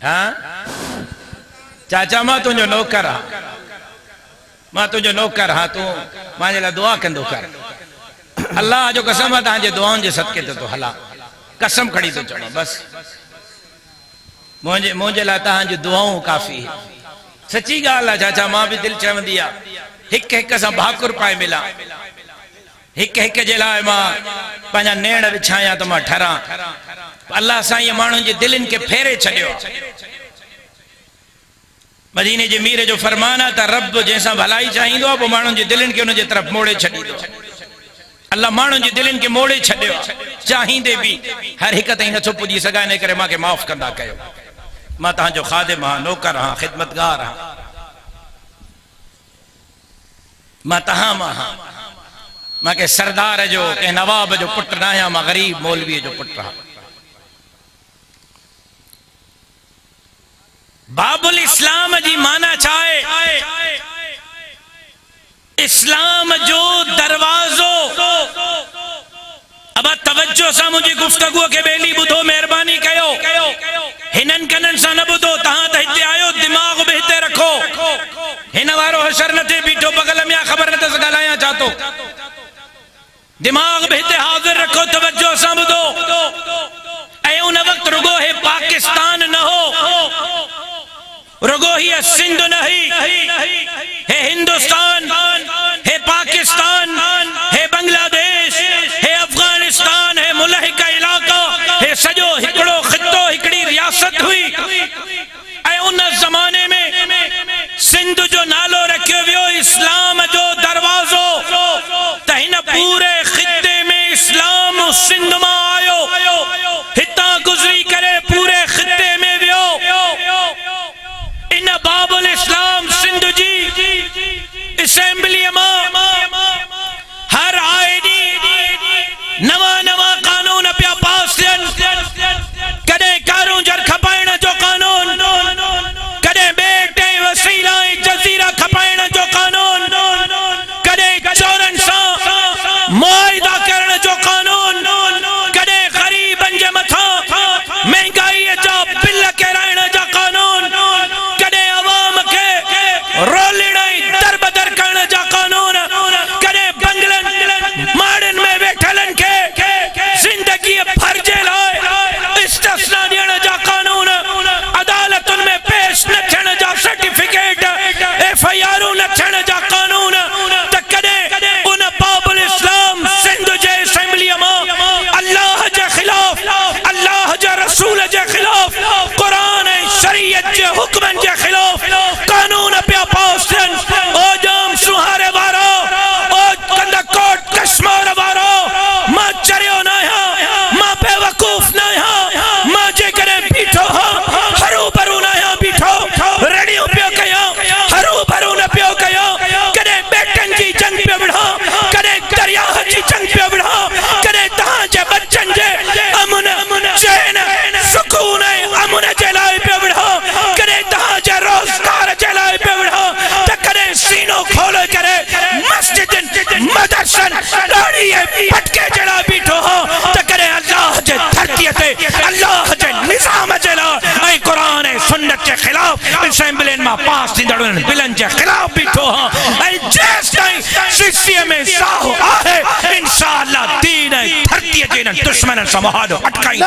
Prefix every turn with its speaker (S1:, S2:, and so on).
S1: ہاں چاچا ماں تجھو نوکر ہاں ماں تجھو نوکر ہاں تو ماں جلا دعا کندو کر اللہ جو قسم ہے تاں جے دعاؤں جے صدقے تو حلا قسم کھڑی تو چڑھو بس مجھے لاتا ہاں جو دعاؤں کافی ہے سچی گا اللہ چاچا ماں بھی دل چاہم دیا ہک ہک سا بھاکر پائے ملا ہک ہک جلائے ماں پانجا نیڑ بچھایا تو ماں ٹھرا اللہ سائیں مانوں جی دلن کے پھیرے چھڑیو مدینے جی میرے جو فرمانا تا رب جیسا بھلائی چاہیں دو وہ مانوں جی دلن کے انہوں جی طرف موڑے چھڑی دو اللہ مانوں جی دلن کے موڑے چھڑیو چاہیں دے بھی ہر حکت ہی نہ چھپو جی سگانے کرے ماں کے معاف کندہ کہو ماں تہاں جو خادم ہاں نوکر ہاں خدمتگار ہاں ماں تہاں ماں ہاں ماں کے سردار جو کہ نواب جو پٹ رہا ماں غریب مولوی جو پٹ رہا باب الاسلام جی مانا چاہے اسلام جو دروازو اب توجہ سا مجھے گفتگو کے بیلی بدھو مہربانی کہو ہنن کنن سا نہ بدھو تہاں تہتے آئیو دماغ بہتے رکھو ہنوارو حشر نتے بیٹھو بغل میں خبر نتے سگالایا چاہتو دماغ بہتے حاضر رکھو توجہ سا بدھو اے ان وقت رگو ہے پاکستان نہ ہو رگو ہی سندھ نہیں ہے ہندوستان ہے پاکستان ہے بنگلہ دیش ہے افغانستان ہے ملحقہ علاقہ ہے سجو ہکڑو خطو ہکڑی ریاست ہوئی اے ان زمانے میں سندھ جو نالو رکھے ہوئے اسلام جو دروازو تہین پورے خطے میں اسلام سندھ میں آئیو ہتاں گزری کرے پورے خطے میں ان باب الاسلام سندھ جی اسمبلی ماں ہر آئینی نوا قانون پیا پاس کدے کاروں جر کھپائن جو قانون کدے بیٹے وسیلہ جزیرہ کھپائن جو قانون کدے چورن سا معاہدہ کرن جو قانون کدے غریبن جے متھا مہنگائی جا بل کے رہن جا قانون کدے عوام کے رولڑائی در بدر کرن جا قانون کدے بنگلن مارن میں بیٹھلن کے زندگی بھرجے لائے استثناء دینا جا قانون عدالتن میں پیش نہ چھن جا سرٹیفکیٹ ایف آئی آروں نہ چھن جا قانون تکدے ان باب الاسلام سندھ جے اسمبلی ماں اللہ جے خلاف اللہ جے رسول جے خلاف قرآن شریعت جے حکمن جے خلاف قانون پیا پاستن او جام سہارے وارا او کندہ کوٹ کشمار وارا ماں چریو نایا ماں بے وقوف نایا ماں جے کرے بیٹھو ہرو برو نایا بیٹھو ریڈیو پیو کیا ہرو برو نہ پیو کیا کرے بیٹن جی جنگ پہ بڑھا کرے دریاہ جی جنگ پہ بڑھا کرے تہاں جے بچن جے امن چین سکون امن جلائے پہ بڑھا کرے تہاں جے روزگار جلائے پہ بڑھا تکرے سینوں کھولے کرے مسجد مدرسن لڑی پٹکے جلا بیٹھو تکرے اللہ جے دھرتیتے اللہ جے نظام جلا اے قرآن سنت کے خلاف اسمبلین ماں پاس دیندڑن بلن جے خلاف بیٹھو اے جیس نہیں سیسی میں ساہو آئے انشاءاللہ دین دھرتی جینن دشمنن سمہادو اٹکائی